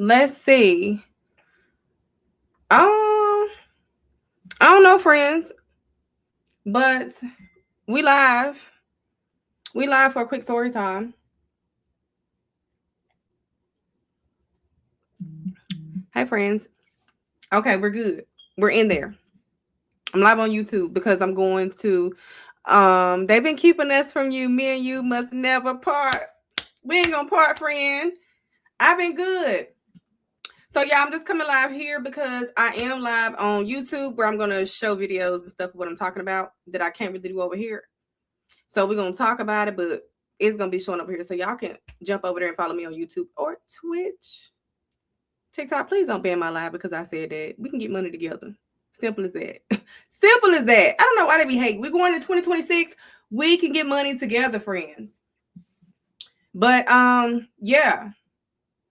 Let's see. I don't know, friends, but we live. We live for a quick story time. Hey, friends. Okay, we're good. We're in there. I'm live on YouTube because I'm going to. They've been keeping us from you. Me and you must never part. We ain't gonna part, friend. I've been good. So yeah, I'm just coming live here because I am live on YouTube where I'm gonna show videos and stuff of what I'm talking about that I can't really do over here. So we're gonna talk about it, but it's gonna be showing up here. So y'all can jump over there and follow me on YouTube or Twitch. TikTok, please don't ban my live because I said that. We can get money together. Simple as that. Simple as that. I don't know why they be hating. We're going to 2026. We can get money together, friends. But yeah.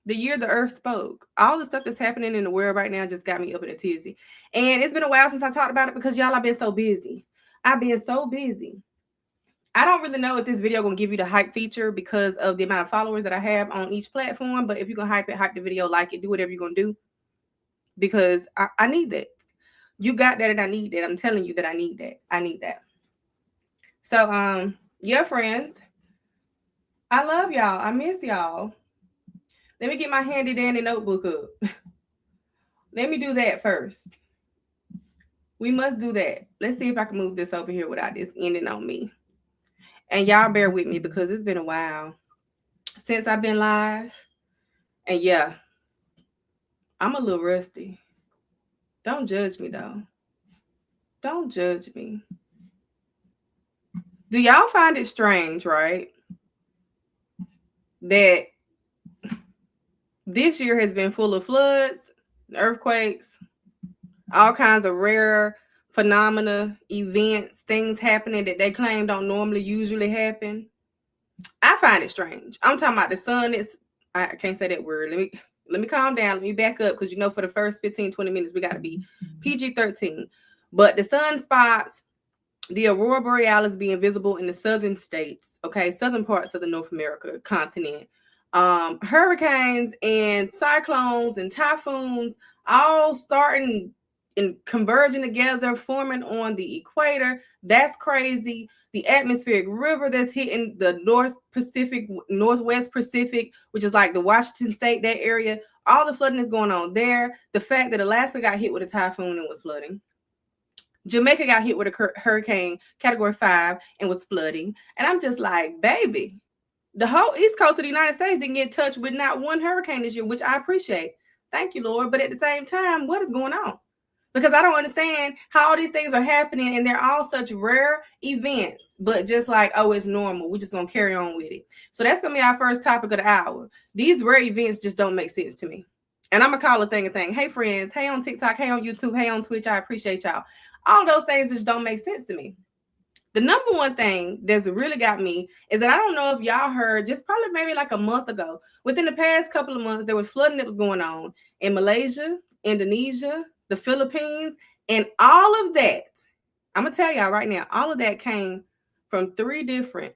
The year the earth spoke. All the stuff that's happening in the world right now just got me up in a tizzy. And it's been a while since I talked about it because y'all, I've been so busy. I've been so busy. I don't really know if this video gonna give you the hype feature because of the amount of followers that I have on each platform. But if you're gonna hype it, hype the video, like it, do whatever you're gonna do. Because I need that. You got that and I need that. I'm telling you that I need that. I need that. So yeah, friends. I love y'all. I miss y'all. Let me get my handy dandy notebook up. Let me do that first. We must do that. Let's see if I can move this over here without this ending on me. And y'all bear with me because it's been a while since I've been live. And yeah, I'm a little rusty. Don't judge me though. Don't judge me. Do y'all find it strange, right? That this year has been full of floods, earthquakes, all kinds of rare phenomena, events, things happening that they claim don't normally usually happen. I find it strange. I'm talking about the sun is, I can't say that word. Let me calm down. Let me back up because for the first 15, 20 minutes, we got to be PG-13. But the sun spots, the aurora borealis being visible in the southern states, okay, southern parts of the North America continent. Hurricanes and cyclones and typhoons all starting and converging together, forming on the equator. That's crazy. The atmospheric river that's hitting the Northwest Pacific, which is like the Washington State, that area. All the flooding is going on there. The fact that Alaska got hit with a typhoon and was flooding. Jamaica got hit with a hurricane category 5 and was flooding. And I'm just like, baby, the whole east coast of the United States didn't get touched with not one hurricane this year, which I appreciate. Thank you, Lord. But at the same time, what is going on? Because I don't understand how all these things are happening and they're all such rare events, but just like, oh, it's normal. We're just going to carry on with it. So that's going to be our first topic of the hour. These rare events just don't make sense to me. And I'm going to call a thing a thing. Hey, friends. Hey, on TikTok. Hey, on YouTube. Hey, on Twitch. I appreciate y'all. All those things just don't make sense to me. The number one thing that's really got me is that I don't know if y'all heard, just probably maybe like a month ago, within the past couple of months, there was flooding that was going on in Malaysia, Indonesia, the Philippines, and all of that. I'm going to tell y'all right now, all of that came from 3 different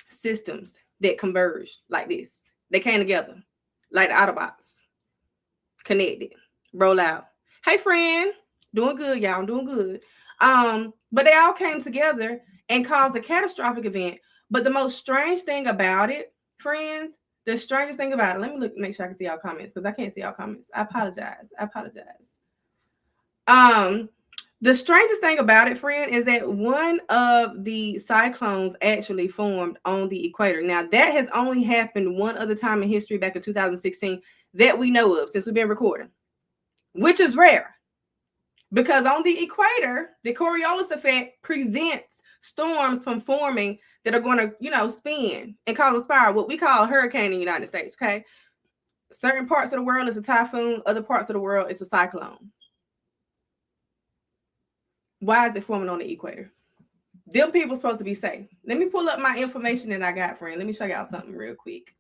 systems that converged like this. They came together like the Autobots, connected, roll out. Hey, friend. Doing good, y'all. I'm doing good. But they all came together and caused a catastrophic event. But the most strange thing about it, friends, the strangest thing about it, let me look, make sure I can see y'all comments because I can't see y'all comments. I apologize. The strangest thing about it, friend, is that one of the cyclones actually formed on the equator. Now, that has only happened one other time in history back in 2016 that we know of since we've been recording, which is rare. Because on the equator, the Coriolis effect prevents storms from forming that are going to, spin and cause a spiral, what we call a hurricane in the United States, okay? Certain parts of the world is a typhoon. Other parts of the world is a cyclone. Why is it forming on the equator? Them people supposed to be safe. Let me pull up my information that I got, friend. Let me show y'all something real quick.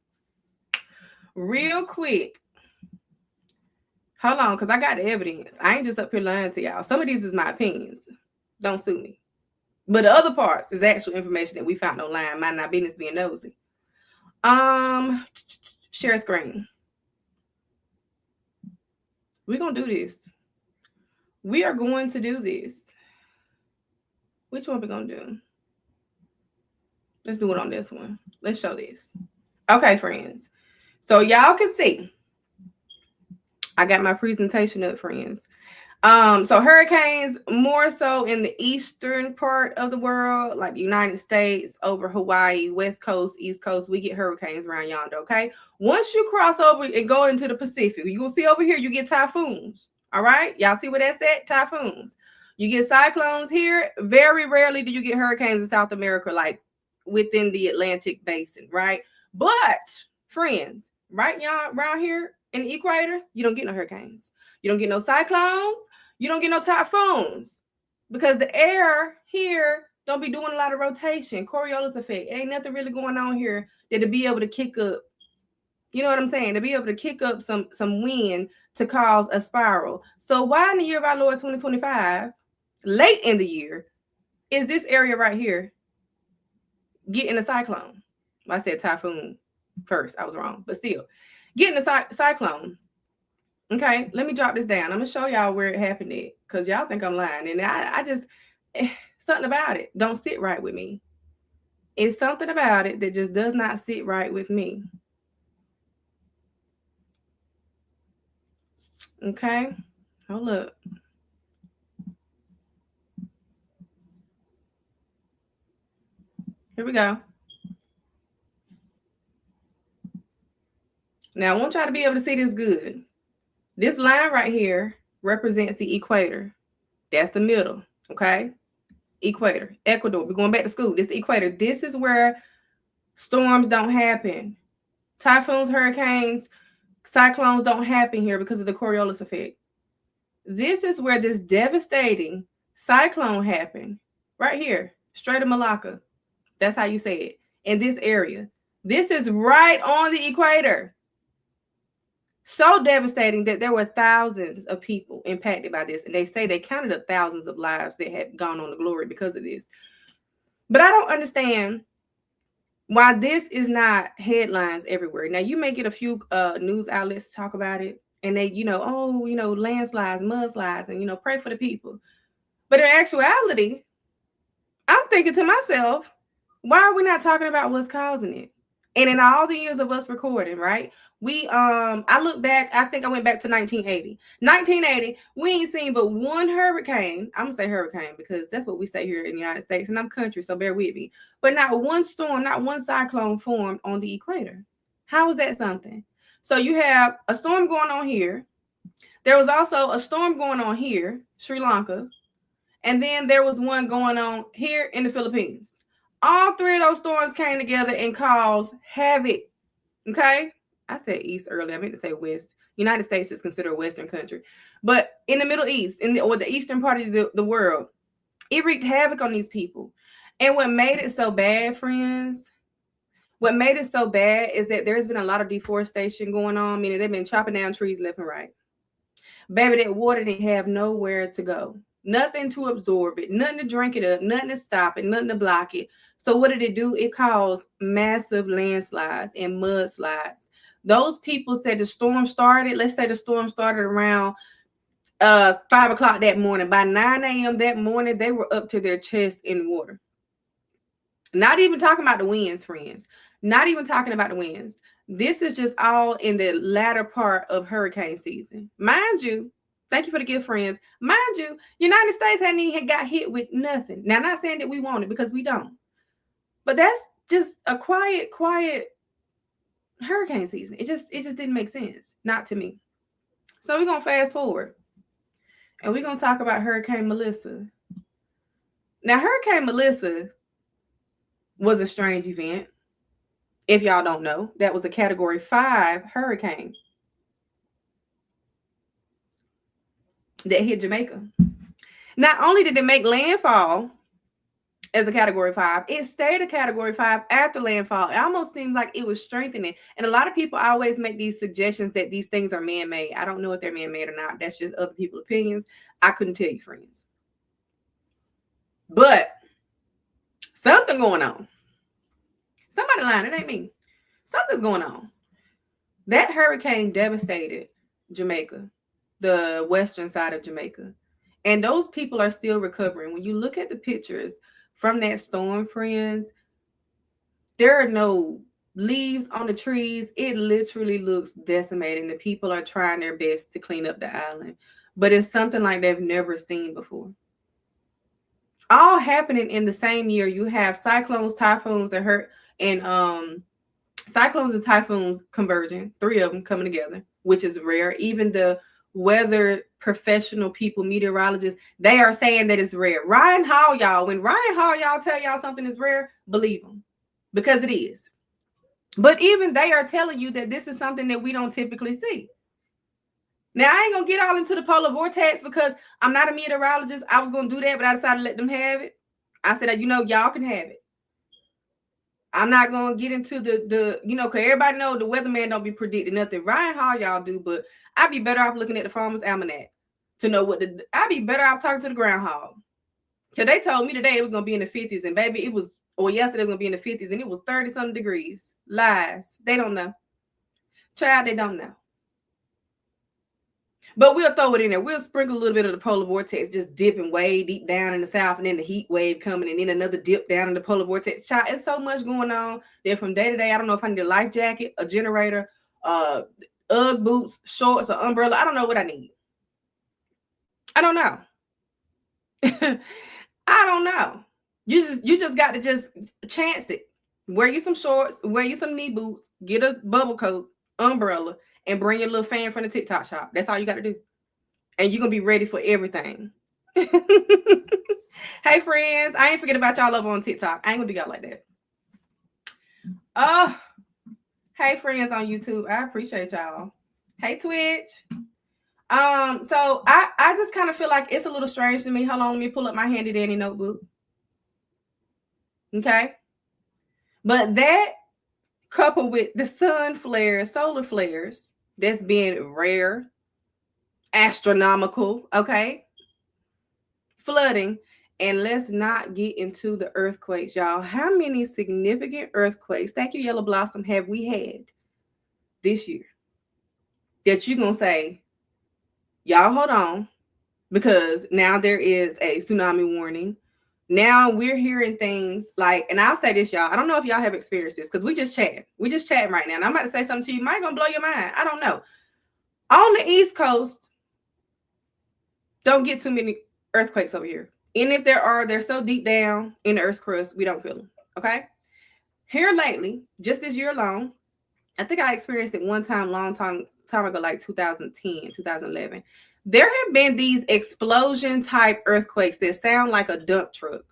Hold on, because I got the evidence. I ain't just up here lying to y'all. Some of these is my opinions. Don't sue me. But the other parts is actual information that we found online. Mind not business being nosy. Share screen. We're going to do this. We are going to do this. Which one we going to do? Let's do it on this one. Let's show this. Okay, friends. So y'all can see. I got my presentation up, friends. So hurricanes more so in the eastern part of the world, like the United States, over Hawaii, West Coast, East Coast, we get hurricanes around yonder, okay? Once you cross over and go into the Pacific, you will see over here, you get typhoons, all right? Y'all see where that's at? Typhoons. You get cyclones here. Very rarely do you get hurricanes in South America, like within the Atlantic basin, right? But, friends, right y'all around here in the equator, you don't get no hurricanes. You don't get no cyclones. You don't get no typhoons because the air here don't be doing a lot of rotation. Coriolis effect. Ain't nothing really going on here that to be able to kick up. You know what I'm saying? To be able to kick up some wind to cause a spiral. So why in the year of our Lord 2025, late in the year, is this area right here getting a cyclone? Well, I said typhoon first. I was wrong, but still getting a cyclone. Okay, let me drop this down. I'm gonna show y'all where it happened at, because y'all think I'm lying, and I just something about it don't sit right with me. It's something about it that just does not sit right with me. Okay, hold up. Here we go. Now I want y'all to be able to see this good. This line right here represents the equator. That's the middle. Okay, equator, Ecuador. We're going back to school. This is the equator. This is where storms don't happen. Typhoons, hurricanes, cyclones don't happen here because of the Coriolis effect. This is where this devastating cyclone happened. Right here, Strait of Malacca. That's how you say it. In this area. This is right on the equator. So devastating that there were thousands of people impacted by this. And they say they counted up thousands of lives that had gone on to glory because of this. But I don't understand why this is not headlines everywhere. Now, you may get a few news outlets to talk about it. And they, landslides, mudslides, and, pray for the people. But in actuality, I'm thinking to myself, why are we not talking about what's causing it? And in all the years of us recording, right? I look back, I think I went back to 1980. 1980, we ain't seen but one hurricane. I'm gonna say hurricane because that's what we say here in the United States, and I'm country, so bear with me. But not one storm, not one cyclone formed on the equator. How is that something? So you have a storm going on here. There was also a storm going on here, Sri Lanka. And then there was one going on here in the Philippines. All three of those storms came together and caused havoc. Okay? I said east earlier. I meant to say west. United States is considered a Western country. But in the Middle East, or the eastern part of the world, it wreaked havoc on these people. And what made it so bad, friends, what made it so bad is that there's been a lot of deforestation going on, meaning they've been chopping down trees left and right. Baby, that water didn't have nowhere to go. Nothing to absorb it, nothing to drink it up, nothing to stop it, nothing to block it. So what did it do? It caused massive landslides and mudslides. Those people said the storm started, let's say the storm started around 5 o'clock that morning. By 9 a.m. that morning, they were up to their chest in water. Not even talking about the winds, friends. Not even talking about the winds. This is just all in the latter part of hurricane season. Mind you, thank you for the gift, friends. Mind you, United States hadn't even got hit with nothing. Now, I'm not saying that we want it because we don't. But that's just a quiet hurricane season. It just didn't make sense. Not to me. So we're going to fast forward. And we're going to talk about Hurricane Melissa. Now, Hurricane Melissa was a strange event. If y'all don't know, that was a Category 5 hurricane that hit Jamaica. Not only did it make landfall as a Category 5, it stayed a Category 5 after landfall. It almost seemed like it was strengthening. And a lot of people always make these suggestions that these things are man-made. I don't know if they're man-made or not. That's just other people's opinions. I couldn't tell you, friends. But something going on. Somebody lying. It ain't me. Something's going on. That hurricane devastated Jamaica. the western side of Jamaica. And those people are still recovering. When you look at the pictures from that storm, friends, there are no leaves on the trees. It literally looks decimating. The people are trying their best to clean up the island, but it's something like they've never seen before. All happening in the same year. You have cyclones, typhoons, and cyclones and typhoons converging. 3 of them coming together, which is rare. Even the weather professional people, meteorologists, they are saying that it's rare. Ryan Hall, y'all, when Ryan Hall, y'all tell y'all something is rare, believe them, because it is. But even they are telling you that this is something that we don't typically see. Now, I ain't going to get all into the polar vortex because I'm not a meteorologist. I was going to do that, but I decided to let them have it. I said, y'all can have it. I'm not going to get into the because everybody know the weatherman don't be predicting nothing. Ryan Hall, y'all do, but I'd be better off looking at the Farmer's Almanac to know I'd be better off talking to the groundhog. So they told me today it was going to be in the 50s, and baby, yesterday it was going to be in the 50s, and it was 30-something degrees. Lies. They don't know. Child, they don't know. But we'll throw it in there. We'll sprinkle a little bit of the polar vortex, just dipping way deep down in the south, and then the heat wave coming, and then another dip down in the polar vortex. Child, it's so much going on that from day to day, I don't know if I need a life jacket, a generator, Ugg boots, shorts, an umbrella. I don't know what I need. I don't know. I don't know. You just got to just chance it. Wear you some shorts, wear you some knee boots, get a bubble coat, umbrella, and bring your little fan from the TikTok shop. That's all you got to do. And you're going to be ready for everything. Hey, friends. I ain't forget about y'all over on TikTok. I ain't going to do y'all like that. Hey, friends on YouTube. I appreciate y'all. Hey, Twitch. So I just kind of feel like it's a little strange to me. Hold on, let me pull up my handy dandy notebook. Okay. But that coupled with the sun flares, solar flares, that's being rare, astronomical, okay? Flooding. And let's not get into the earthquakes, y'all. How many significant earthquakes, thank you, Yellow Blossom, have we had this year that you're going to say, y'all hold on, because now there is a tsunami warning. Now we're hearing things like, and I'll say this, y'all, I don't know if y'all have experienced this because we just chatting right now. And I'm about to say something to you, might gonna blow your mind. I don't know. On the East Coast, don't get too many earthquakes over here. And if there are, they're so deep down in the earth's crust, we don't feel them. Okay. Here lately, just this year alone, I think I experienced it one time, long time ago, like 2010, 2011. There have been these explosion type earthquakes that sound like a dump truck.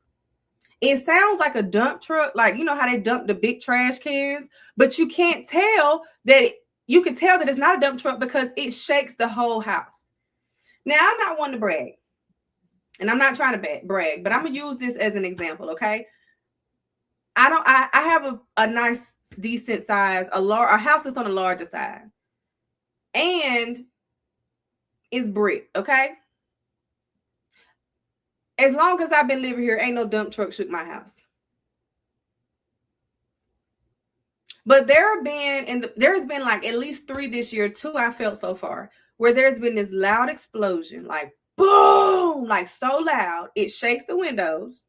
It sounds like a dump truck, like, you know how they dump the big trash cans, but you can't tell that you can tell that it's not a dump truck because it shakes the whole house. Now, I'm not one to brag, and I'm not trying to brag, but I'm gonna use this as an example. Okay. I have a nice, decent size, a house that's on the larger side, and it's brick, okay? As long as I've been living here, ain't no dump truck shook my house. But there's been like at least 3 this year, 2 I felt so far, where there's been this loud explosion, like boom, like so loud, it shakes the windows,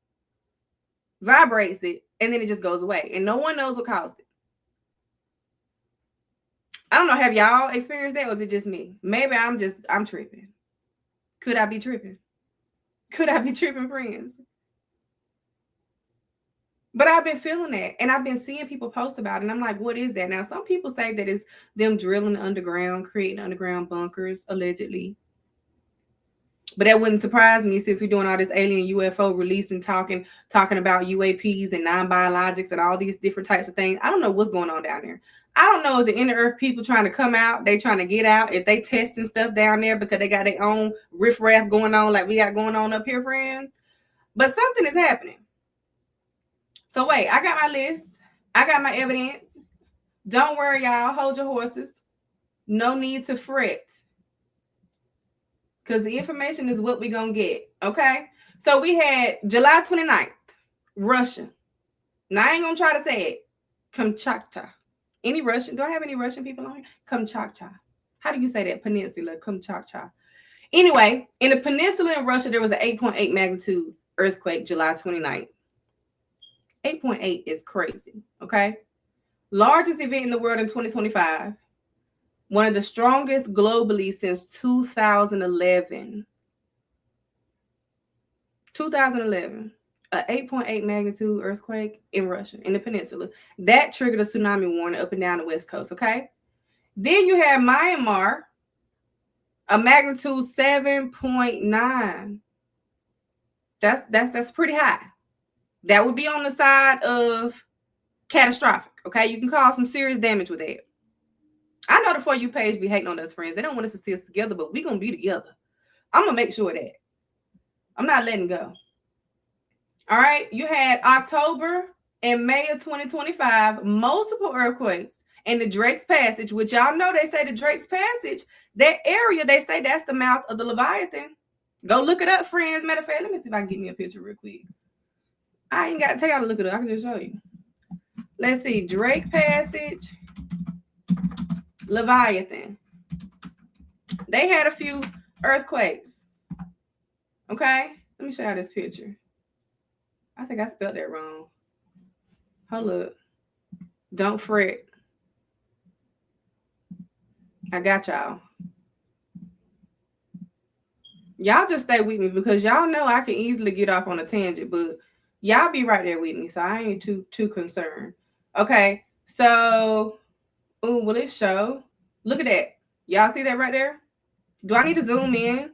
vibrates it, and then it just goes away. And no one knows what caused it. I don't know. Have y'all experienced that? Or is it just me? Maybe I'm tripping. Could I be tripping? Could I be tripping, friends? But I've been feeling that. And I've been seeing people post about it. And I'm like, what is that? Now, some people say that it's them drilling underground, creating underground bunkers, allegedly. But that wouldn't surprise me since we're doing all this alien UFO releasing, talking about UAPs and non-biologics and all these different types of things. I don't know what's going on down there. I don't know if the inner earth people trying to come out, they trying to get out, if they testing stuff down there because they got their own riffraff going on like we got going on up here, friends. But something is happening. So wait, I got my list. I got my evidence. Don't worry, y'all. Hold your horses. No need to fret. Because the information is what we're going to get. Okay? So we had July 29th, Russia. Now, I ain't going to try to say it. Kamchatka. Any Russian? Do I have any Russian people on here? Kamchatka. How do you say that? Peninsula. Kamchatka. Anyway, in the peninsula in Russia, there was an 8.8 magnitude earthquake July 29th. 8.8 is crazy, okay? Largest event in the world in 2025. One of the strongest globally since 2011. 2011. An 8.8 magnitude earthquake in Russia, in the peninsula. That triggered a tsunami warning up and down the West Coast, okay? Then you have Myanmar, a magnitude 7.9. That's pretty high. That would be on the side of catastrophic, okay? You can cause some serious damage with that. I know the For You page be hating on us, friends. They don't want us to see us together, but we're going to be together. I'm going to make sure of that. I'm not letting go. All right. You had October and May of 2025, multiple earthquakes in the Drake's Passage, which y'all know they say the Drake's Passage, that area, they say that's the mouth of the Leviathan. Go look it up, friends. Matter of fact, let me see if I can get me a picture real quick. I ain't got to take out a look at it. I can just show you. Let's see. Drake Passage, Leviathan. They had a few earthquakes. Okay. Let me show you this picture. I think I spelled that wrong. Hold up. Don't fret. I got y'all. Y'all just stay with me because y'all know I can easily get off on a tangent, but y'all be right there with me, so I ain't too concerned. Okay, so, will it show? Look at that. Y'all see that right there? Do I need to zoom in?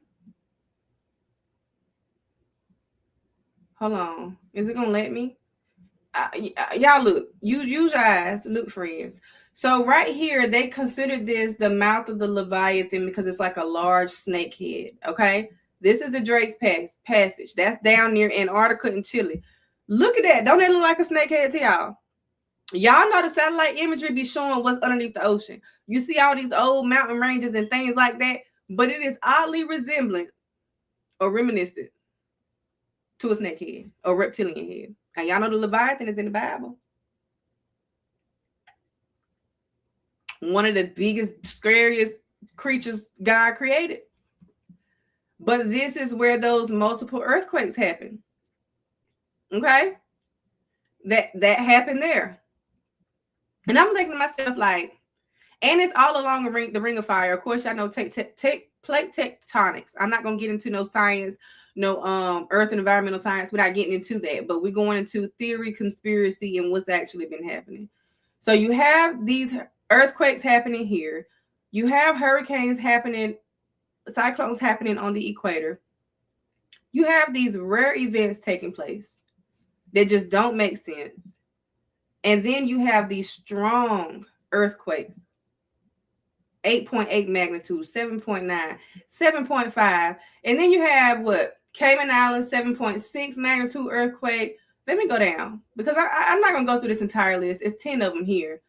Hold on. Is it going to let me? Y'all look. Use your eyes. Look, friends. So right here, they considered this the mouth of the Leviathan because it's like a large snake head, okay? This is the Drake's Passage. That's down near Antarctica and Chile. Look at that. Don't it look like a snake head to y'all? Y'all know the satellite imagery be showing what's underneath the ocean. You see all these old mountain ranges and things like that, but it is oddly resemblant or reminiscent to a snake head or reptilian head. And y'all know the Leviathan is in the Bible. One of the biggest, scariest creatures God created. But this is where those multiple earthquakes happen. Okay? That happened there. And I'm thinking to myself, like, and it's all along the ring of fire. Of course, y'all know plate tectonics. I'm not going to get into no science, no earth and environmental science without getting into that. But we're going into theory, conspiracy, and what's actually been happening. So you have these earthquakes happening here. You have hurricanes happening, cyclones happening on the equator. You have these rare events taking place that just don't make sense. And then you have these strong earthquakes, 8.8 magnitude, 7.9, 7.5. And then you have what? Cayman Islands, 7.6 magnitude earthquake. Let me go down because I'm not going to go through this entire list. It's 10 of them here.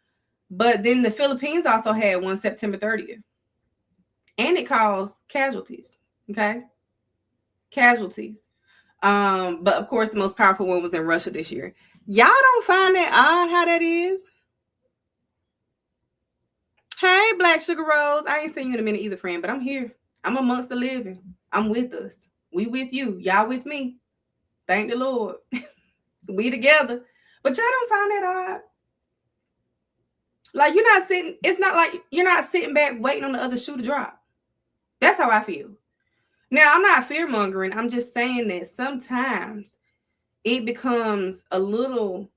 But then the Philippines also had one September 30th. And it caused casualties. Okay? Casualties. But of course, the most powerful one was in Russia this year. Y'all don't find that odd how that is? Hey, Black Sugar Rose. I ain't seen you in a minute either, friend, but I'm here. I'm amongst the living. I'm with us. We with you. Y'all with me. Thank the Lord. We together. But y'all don't find that odd? Like it's not like you're not sitting back waiting on the other shoe to drop. That's how I feel. Now, I'm not fear-mongering. I'm just saying that sometimes it becomes a little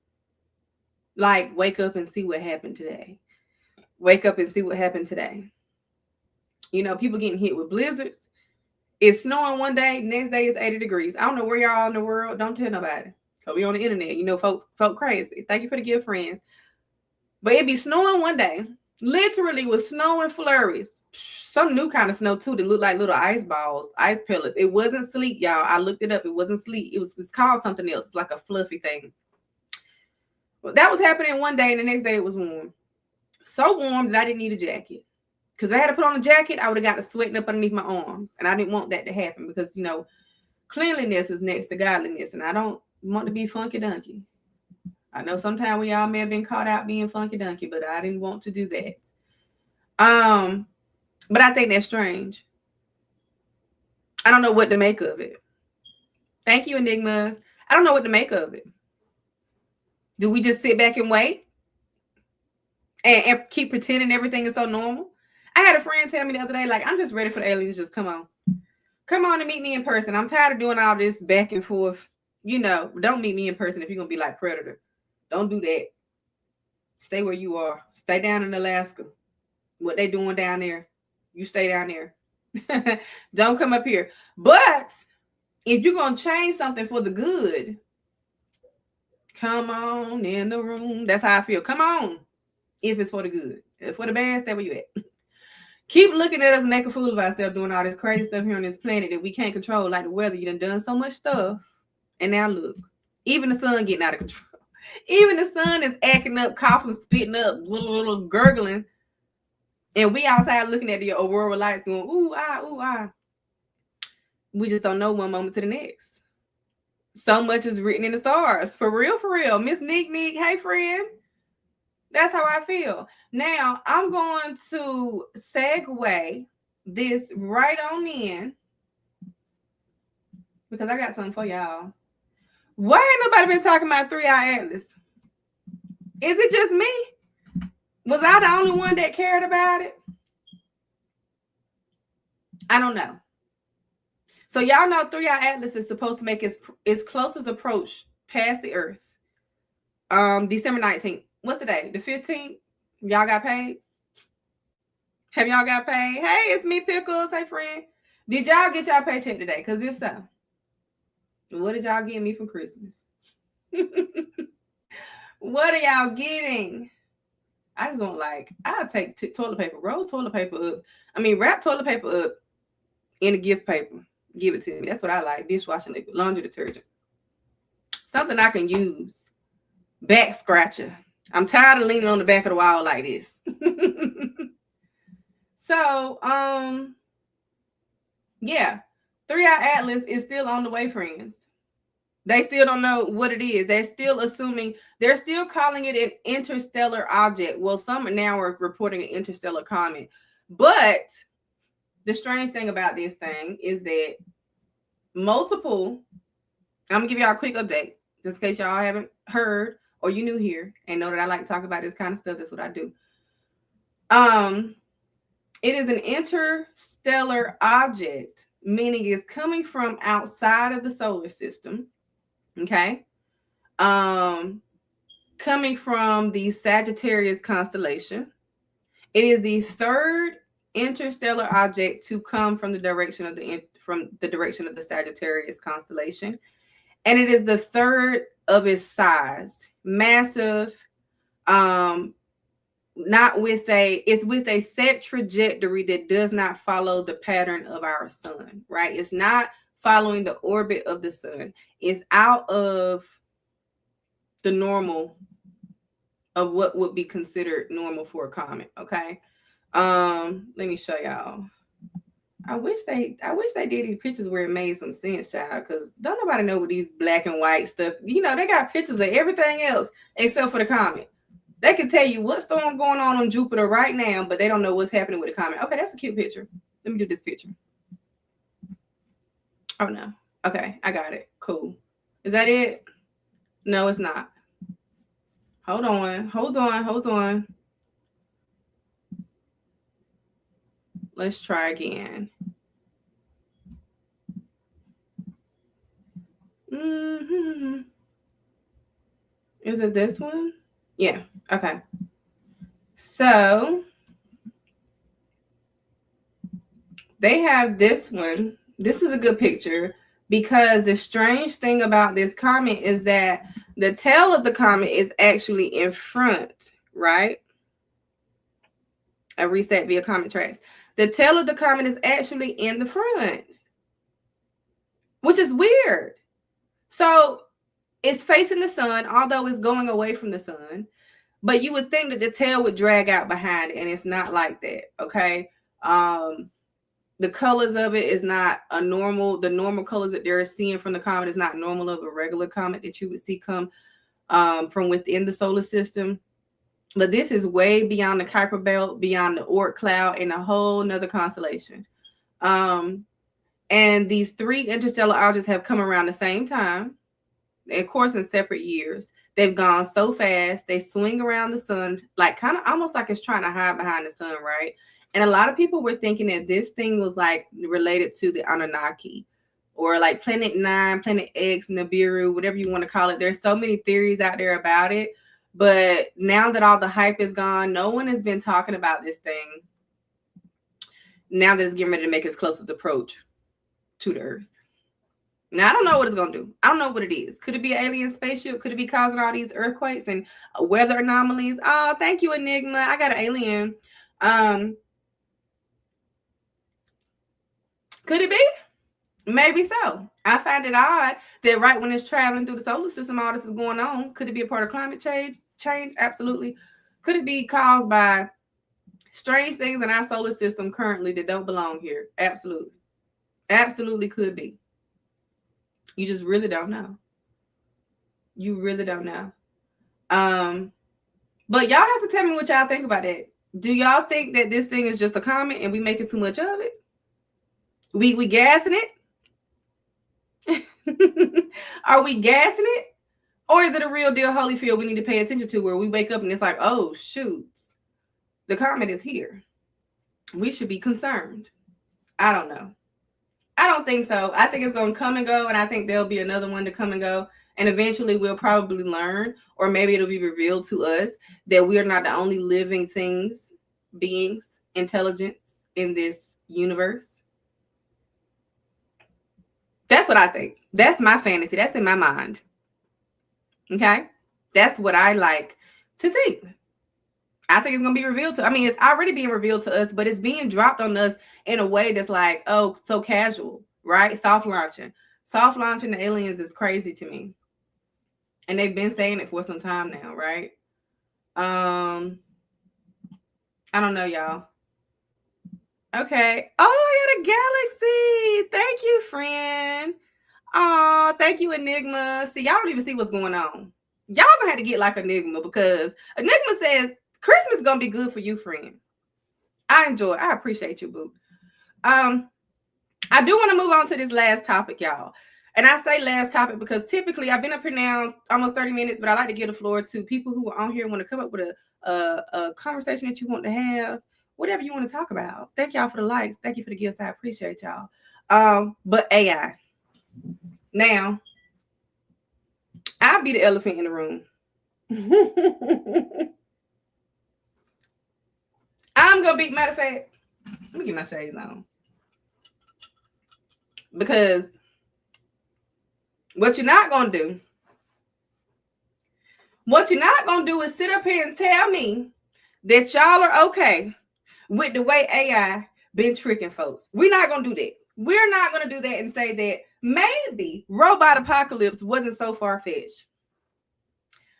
like wake up and see what happened today. Wake up and see what happened today. You know, people getting hit with blizzards. It's snowing one day, next day it's 80 degrees. I don't know where y'all are in the world. Don't tell nobody. Because we on the internet. You know, folk crazy. Thank you for the gift, friends. But it be snowing one day. Literally with snow and flurries. Some new kind of snow too that looked like little ice balls, ice pellets. It wasn't sleet, y'all. I looked it up. It wasn't sleet. It's called something else. It's like a fluffy thing. Well, that was happening one day and the next day it was warm. So warm that I didn't need a jacket. Because if I had to put on a jacket, I would have got the sweating up underneath my arms. And I didn't want that to happen because, you know, cleanliness is next to godliness. And I don't want to be funky dunky. I know sometimes we all may have been caught out being funky dunky, but I didn't want to do that. But I think that's strange. I don't know what to make of it. Thank you, Enigma. I don't know what to make of it. Do we just sit back and wait and keep pretending everything is so normal? I had a friend tell me the other day, like, I'm just ready for the aliens. Just come on. Come on and meet me in person. I'm tired of doing all this back and forth. You know, don't meet me in person if you're going to be like Predator. Don't do that. Stay where you are. Stay down in Alaska. What they doing down there, you stay down there. Don't come up here. But if you're going to change something for the good, come on in the room. That's how I feel. Come on. If it's for the good. If for the bad, stay where you at. Keep looking at us and make a fool of ourselves doing all this crazy stuff here on this planet that we can't control, like the weather. You done so much stuff. And now look. Even the sun getting out of control. Even the sun is acting up, coughing, spitting up, little gurgling. And we outside looking at the aurora lights going, ooh, ah, ooh, ah. We just don't know one moment to the next. So much is written in the stars. For real, for real. Miss Nick, hey, friend. That's how I feel. Now, I'm going to segue this right on in because I got something for y'all. Why ain't nobody been talking about 3-Eye Atlas? Is it just me? Was I the only one that cared about it? I don't know. So y'all know 3-Eye Atlas is supposed to make its closest approach past the Earth. December 19th. What's the day? The 15th? Y'all got paid? Have y'all got paid? Hey, it's me, Pickles. Hey, friend. Did y'all get y'all paycheck today? Because if so, what did y'all get me for Christmas? What are y'all getting? I just don't I'll take toilet paper, roll toilet paper up. Wrap toilet paper up in a gift paper. Give it to me. That's what I like. Dishwashing liquid, laundry detergent. Something I can use. Back scratcher. I'm tired of leaning on the back of the wall like this. So, yeah. 3-Eye Atlas is still on the way, friends. They still don't know what it is. They're still assuming, they're still calling it an interstellar object. Well, some now are reporting an interstellar comet. But the strange thing about this thing is that I'm going to give y'all a quick update, just in case y'all haven't heard or you new here and know that I like to talk about this kind of stuff. That's what I do. It is an interstellar object, meaning it's coming from outside of the solar system. Okay. Coming from the Sagittarius constellation. It is the third interstellar object to come from the direction of the Sagittarius constellation. And it is the third of its size. Massive. It's with a set trajectory that does not follow the pattern of our sun, right? It's not following the orbit of the sun. It's out of the normal of what would be considered normal for a comet. Okay. Let me show y'all. I wish they did these pictures where it made some sense, child, because don't nobody know what these black and white stuff. They got pictures of everything else except for the comet. They can tell you what's going on Jupiter right now, but they don't know what's happening with the comet. Okay, that's a cute picture. Let me do this picture. Oh, no. Okay, I got it. Cool. Is that it? No, it's not. Hold on. Let's try again. Is it this one? Yeah. Okay. So they have this one. This is a good picture because the strange thing about this comet is that the tail of the comet is actually in front, right? A reset via comet tracks. The tail of the comet is actually in the front, which is weird. So it's facing the sun, although it's going away from the sun. But you would think that the tail would drag out behind it, and it's not like that, okay? The colors of it is not the normal colors that they're seeing from the comet is not normal of a regular comet that you would see come from within the solar system. But this is way beyond the Kuiper Belt, beyond the Oort cloud, and a whole nother constellation. And these 3 interstellar objects have come around the same time, of course, in separate years. They've gone so fast. They swing around the sun, like kind of almost like it's trying to hide behind the sun, right? And a lot of people were thinking that this thing was like related to the Anunnaki, or like Planet 9, Planet X, Nibiru, whatever you want to call it. There's so many theories out there about it. But now that all the hype is gone, no one has been talking about this thing. Now that it's getting ready to make its closest approach to the Earth. Now, I don't know what it's going to do. I don't know what it is. Could it be an alien spaceship? Could it be causing all these earthquakes and weather anomalies? Oh, thank you, Enigma. I got an alien. Could it be? Maybe so. I find it odd that right when it's traveling through the solar system, all this is going on. Could it be a part of climate change? Absolutely. Could it be caused by strange things in our solar system currently that don't belong here? Absolutely. Absolutely could be. You just really don't know. You really don't know. But y'all have to tell me what y'all think about it. Do y'all think that this thing is just a comet and we making too much of it? We gassing it? Are we gassing it? Or is it a real deal Holyfield we need to pay attention to, where we wake up and it's like, oh, shoot, the comet is here. We should be concerned. I don't know. I don't think so. I think it's going to come and go, and I think there'll be another one to come and go. And eventually we'll probably learn, or maybe it'll be revealed to us, that we are not the only living things, beings, intelligence in this universe. That's what I think. That's my fantasy. That's in my mind. Okay? That's what I like to think. I think it's going to be revealed to, it's already being revealed to us, but it's being dropped on us in a way that's like, oh, so casual, right? Soft launching the aliens is crazy to me. And they've been saying it for some time now, right? I don't know, y'all. Okay. Oh, I got a galaxy. Thank you, friend. Oh, thank you, Enigma. See, y'all don't even see what's going on. Y'all gonna have to get like Enigma, because Enigma says Christmas is gonna be good for you, friend. I enjoy it. I appreciate you, boo. I do want to move on to this last topic, y'all. And I say last topic because typically I've been up here now almost 30 minutes, but I like to give the floor to people who are on here, want to come up with a conversation that you want to have, whatever you want to talk about. Thank y'all for the likes. Thank you for the gifts. I appreciate y'all. But AI. Now, I'll be the elephant in the room. I'm going to be, matter of fact, let me get my shades on. Because what you're not going to do is sit up here and tell me that y'all are okay with the way AI been tricking folks. We're not going to do that. We're not going to do that and say that maybe robot apocalypse wasn't so far-fetched.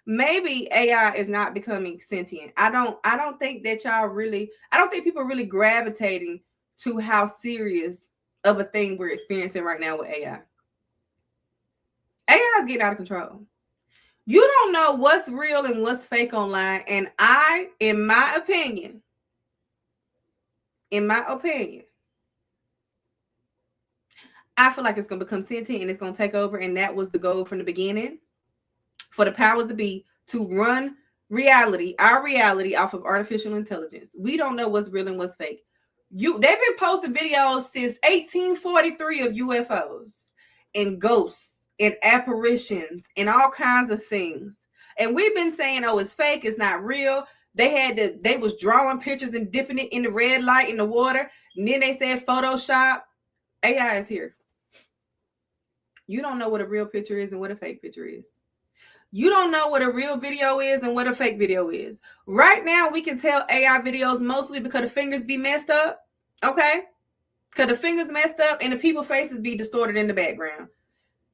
Maybe AI is not becoming sentient. I don't think that I don't think people are really gravitating to how serious of a thing we're experiencing right now with AI. AI is getting out of control. You don't know what's real and what's fake online. And in my opinion, I feel like it's going to become sentient and it's going to take over. And that was the goal from the beginning, for the powers to be to run our reality off of artificial intelligence. We don't know what's real and what's fake. They've been posting videos since 1843 of UFOs and ghosts and apparitions and all kinds of things. And we've been saying, oh, it's fake, it's not real. They was drawing pictures and dipping it in the red light in the water. And then they said Photoshop. AI is here. You don't know what a real picture is and what a fake picture is. You don't know what a real video is and what a fake video is. Right now, we can tell AI videos mostly because the fingers be messed up. Okay? Because the fingers messed up and the people's faces be distorted in the background.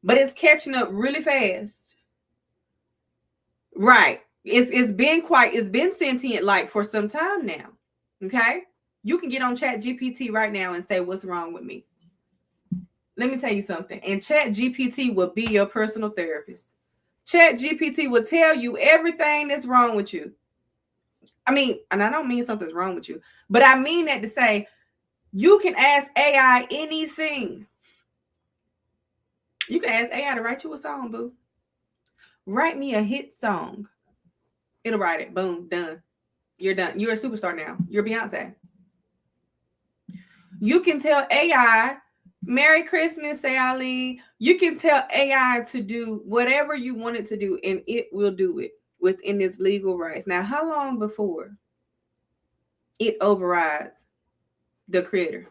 But it's catching up really fast. Right. It's been sentient like for some time now. Okay? You can get on ChatGPT right now and say, what's wrong with me? Let me tell you something. And ChatGPT will be your personal therapist. ChatGPT will tell you everything that's wrong with you. And I don't mean something's wrong with you, but I mean that to say you can ask AI anything. You can ask AI to write you a song, boo. Write me a hit song. It'll write it. Boom, done. You're done. You're a superstar now. You're Beyonce. You can tell AI, Merry Christmas, say Ali. You can tell AI to do whatever you want it to do, and it will do it within its legal rights. Now, how long before it overrides the creator?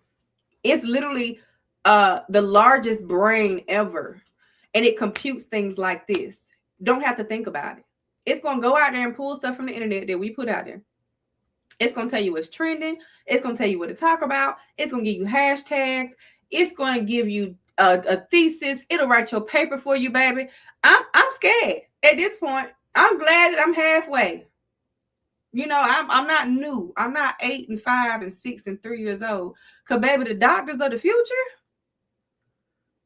It's literally the largest brain ever, and it computes things like this. Don't have to think about it. It's going to go out there and pull stuff from the internet that we put out there. It's going to tell you what's trending. It's going to tell you what to talk about. It's going to give you hashtags. It's going to give you a thesis. It'll write your paper for you, baby. I'm scared at this point. I'm glad that I'm halfway. You know, I'm not new. I'm not 8 and 5 and 6 and 3 years old. Because, baby, the doctors of the future,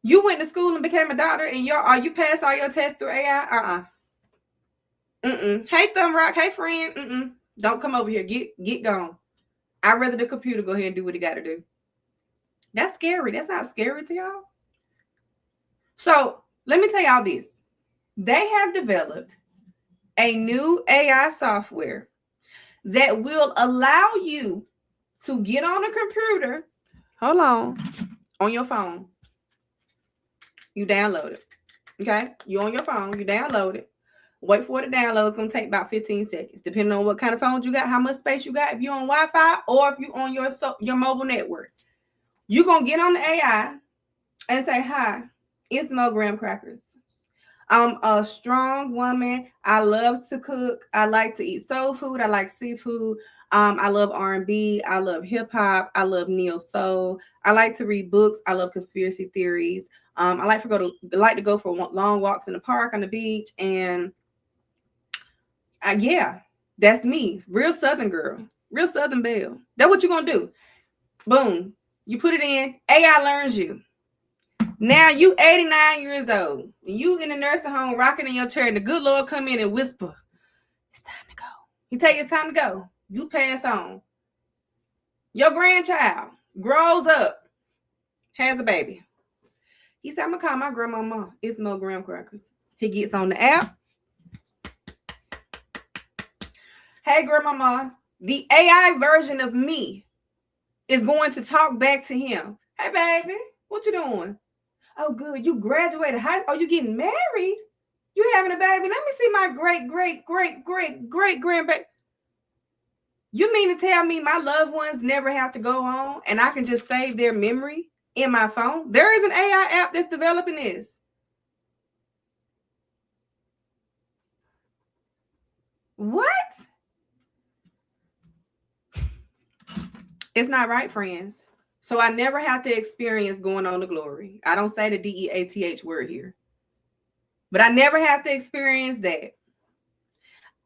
you went to school and became a doctor and you passed all your tests through AI? Hey, Thumb Rock. Hey, friend. Don't come over here. Get gone. I'd rather the computer go ahead and do what it got to do. That's scary. That's not scary to y'all. So let me tell y'all this. They have developed a new AI software that will allow you to get on a computer. Hold on your phone. You download it. Okay? You on your phone. You download it. Wait for it to download. It's going to take about 15 seconds, depending on what kind of phones you got, how much space you got, if you're on Wi-Fi or if you're on your mobile network. You're going to get on the AI and say, hi, it's Mo Graham Crackers. I'm a strong woman. I love to cook. I like to eat soul food. I like seafood. I love R&B. I love hip-hop. I love neo-soul. I like to read books. I love conspiracy theories. I like to go for long walks in the park, on the beach, and yeah, that's me. Real Southern girl. Real Southern belle. That's what you're going to do. Boom. You put it in. AI learns you. Now you 89 years old. You in the nursing home rocking in your chair, and the good Lord come in and whisper, it's time to go. He tell you it's time to go. You pass on. Your grandchild grows up, has a baby. He said, I'm going to call my grandmama. It's Mo Graham Crackers. He gets on the app. Hey, grandmama, the AI version of me is going to talk back to him. Hey, baby, what you doing? Oh, good. You graduated. Are you getting married? You having a baby? Let me see my great grandbaby. You mean to tell me my loved ones never have to go on and I can just save their memory in my phone? There is an AI app that's developing this. What? It's not right, friends. So I never have to experience going on to glory. I don't say the DEATH word here. But I never have to experience that.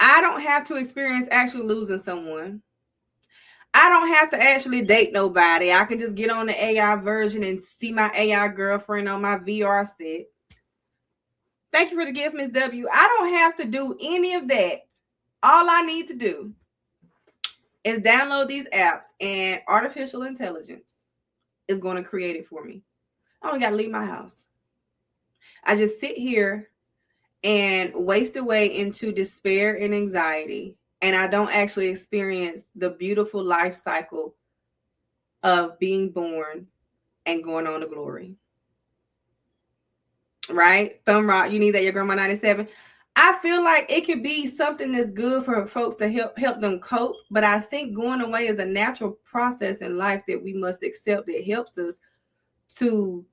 I don't have to experience actually losing someone. I don't have to actually date nobody. I can just get on the AI version and see my AI girlfriend on my VR set. Thank you for the gift, Miss W. I don't have to do any of that. All I need to do is download these apps, and artificial intelligence is going to create it for me. I don't got to leave my house. I just sit here and waste away into despair and anxiety, and I don't actually experience the beautiful life cycle of being born and going on to glory. Right? Thumb Rock, you need that, your grandma 97. I feel like it could be something that's good for folks to help them cope, but I think going away is a natural process in life that we must accept that helps us to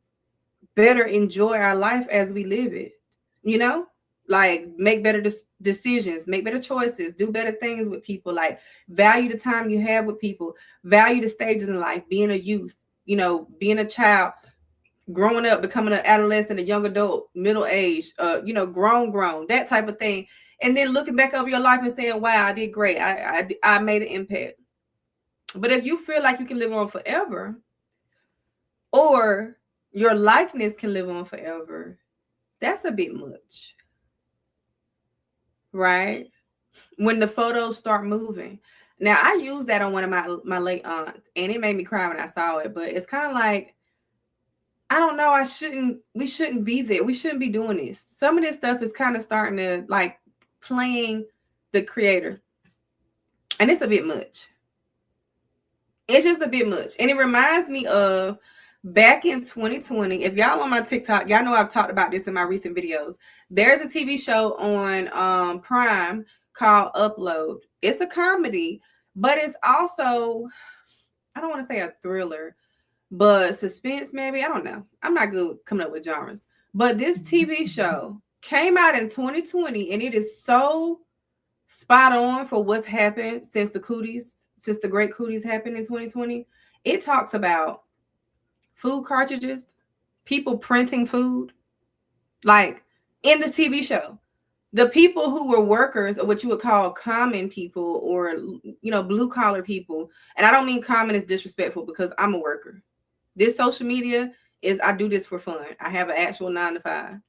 better enjoy our life as we live it. You know, like make better decisions, make better choices, do better things with people, like value the time you have with people, value the stages in life, being a youth, you know, being a child, growing up, becoming an adolescent, a young adult, middle age, you know, grown, that type of thing. And then looking back over your life and saying, wow, I did great. I made an impact. But if you feel like you can live on forever, or your likeness can live on forever, that's a bit much. Right? When the photos start moving. Now, I used that on one of my late aunts, and it made me cry when I saw it. But it's kind of like, I don't know. We shouldn't be there. We shouldn't be doing this. Some of this stuff is kind of starting to like playing the creator. And it's a bit much. It's just a bit much. And it reminds me of back in 2020. If y'all on my TikTok, y'all know I've talked about this in my recent videos. There's a TV show on Prime called Upload. It's a comedy, but it's also, I don't want to say a thriller, but suspense maybe. I don't know. I'm not good coming up with genres. But this TV show came out in 2020, and it is so spot on for what's happened since the great cooties happened in 2020. It talks about food cartridges, people printing food, like in the TV show. The people who were workers, or what you would call common people, or blue collar people, and I don't mean common as disrespectful, because I'm a worker. This social media is, I do this for fun. I have an actual 9 to 5.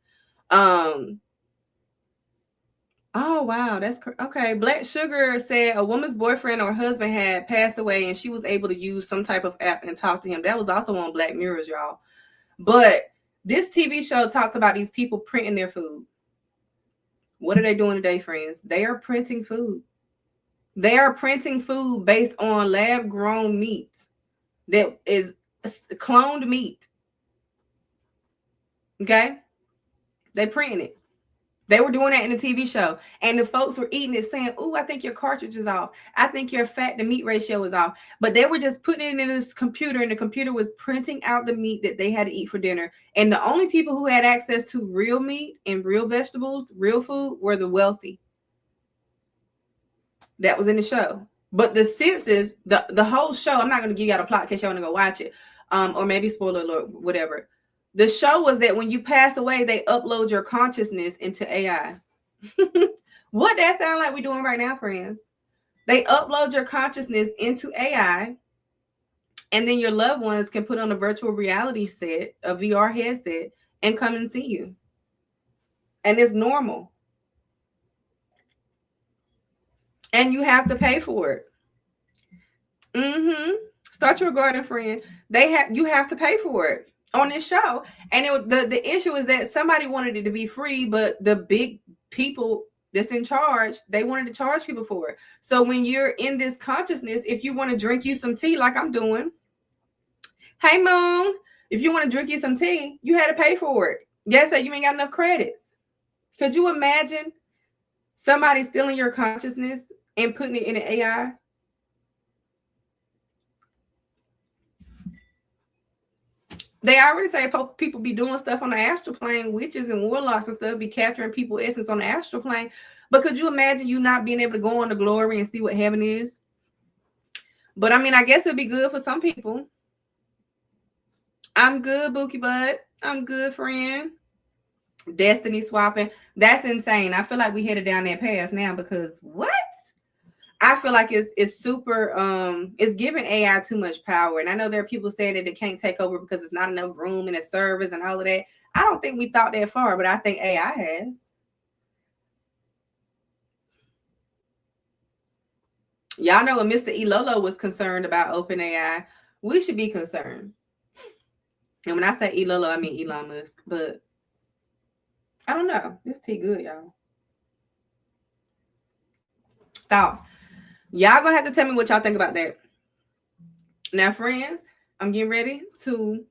Oh, wow. That's okay. Black Sugar said a woman's boyfriend or husband had passed away and she was able to use some type of app and talk to him. That was also on Black Mirrors, y'all. But this TV show talks about these people printing their food. What are they doing today, friends? They are printing food. They are printing food based on lab-grown meat that is cloned meat. Okay? They printing it. They were doing that in the TV show, and the folks were eating it saying, "Oh, I think your cartridge is off. I think your fat to meat ratio is off." But they were just putting it in this computer, and the computer was printing out the meat that they had to eat for dinner. And the only people who had access to real meat and real vegetables, real food, were the wealthy. That was in the show. But the senses, the whole show, I'm not going to give you all the plot in case you want to go watch it, or maybe spoiler alert, whatever. The show was that when you pass away, they upload your consciousness into AI. What that sound like we're doing right now, friends? They upload your consciousness into AI, and then your loved ones can put on a virtual reality set, a VR headset, and come and see you. And it's normal. And you have to pay for it. Start your garden, friend. You have to pay for it on this show. And the issue is that somebody wanted it to be free, but the big people that's in charge, they wanted to charge people for it. So when you're in this consciousness, if you want to drink you some tea like I'm doing, hey Moon, if you want to drink you some tea, you had to pay for it. Yes, you ain't got enough credits. Could you imagine somebody stealing your consciousness and putting it in an AI? They already say people be doing stuff on the astral plane, witches and warlocks and stuff be capturing people's essence on the astral plane. But could you imagine you not being able to go on to glory and see what heaven is? But I mean, I guess it'd be good for some people. I'm good, Bookie Bud. I'm good, friend. Destiny swapping. That's insane. I feel like we headed down that path now, because what? I feel like it's super, it's giving AI too much power. And I know there are people saying that it can't take over because it's not enough room in the servers and all of that. I don't think we thought that far, but I think AI has. Y'all know when Mr. Ilolo was concerned about OpenAI, we should be concerned. And when I say Ilolo, I mean Elon Musk. But I don't know. This tea good, y'all. Thoughts? Y'all gonna have to tell me what y'all think about that. Now, friends, I'm getting ready to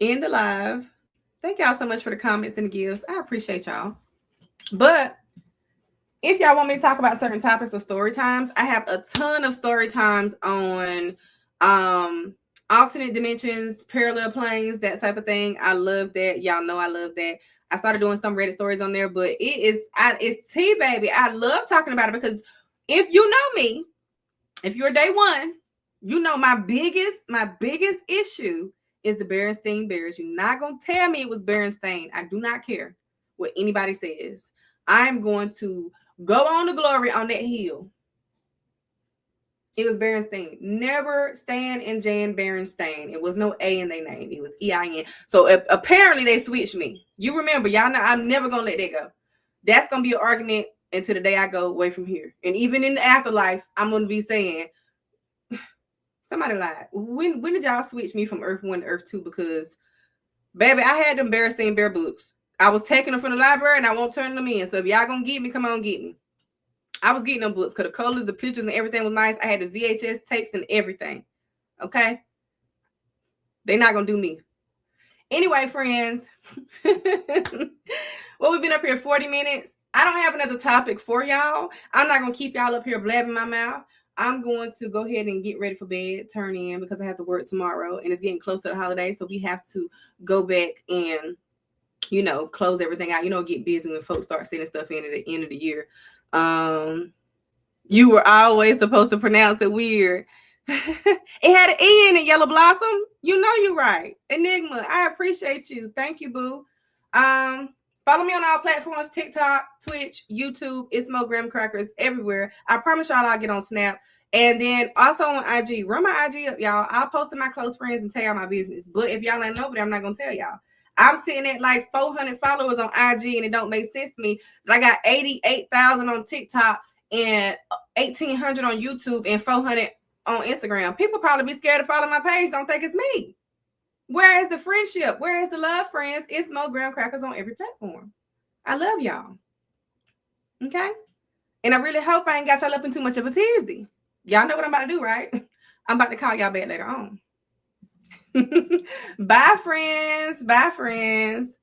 end the live. Thank y'all so much for the comments and the gifts. I appreciate y'all. But if y'all want me to talk about certain topics of story times, I have a ton of story times on alternate dimensions, parallel planes, that type of thing. I love that. Y'all know I love that. I started doing some Reddit stories on there, but it's tea, baby. I love talking about it because if you know me, if you're day one, you know my biggest issue is the Berenstain Bears. You're not going to tell me it was Berenstain. I do not care what anybody says. I'm going to go on to glory on that hill. It was Berenstain. Never Stan and Jan Berenstain. It was no A in their name. It was E-I-N. So apparently they switched me. You remember, y'all know I'm never going to let that go. That's going to be an argument until the day I go away from here. And even in the afterlife, I'm going to be saying, Somebody lied. When did y'all switch me from Earth 1 to Earth 2? Because, baby, I had them Bearstein Bear books. I was taking them from the library and I won't turn them in. So if y'all gonna get me, come on, get me. I was getting them books because the colors, the pictures, and everything was nice. I had the VHS tapes and everything. Okay? They're not gonna do me. Anyway, friends. Well, we've been up here 40 minutes. I don't have another topic for y'all. I'm not gonna keep y'all up here blabbing my mouth. I'm going to go ahead and get ready for bed, turn in, because I have to work tomorrow and it's getting close to the holiday. So we have to go back and, close everything out, get busy when folks start sending stuff in at the end of the year. You were always supposed to pronounce it weird. It had an E in it, Yellow Blossom. You know you're right. Enigma, I appreciate you. Thank you, boo. Follow me on all platforms, TikTok, Twitch, YouTube. It's Mo Graham Crackers everywhere. I promise y'all I'll get on Snap. And then also on IG. Run my IG up, y'all. I'll post to my close friends and tell y'all my business. But if y'all ain't over there, I'm not going to tell y'all. I'm sitting at like 400 followers on IG, and it don't make sense to me that I got 88,000 on TikTok and 1,800 on YouTube and 400 on Instagram. People probably be scared to follow my page. Don't think it's me. Where is the friendship? Where is the love, friends? It's Mo Graham Crackers on every platform. I love y'all. Okay? And I really hope I ain't got y'all up in too much of a tizzy. Y'all know what I'm about to do, right? I'm about to call y'all back later on. Bye, friends. Bye, friends.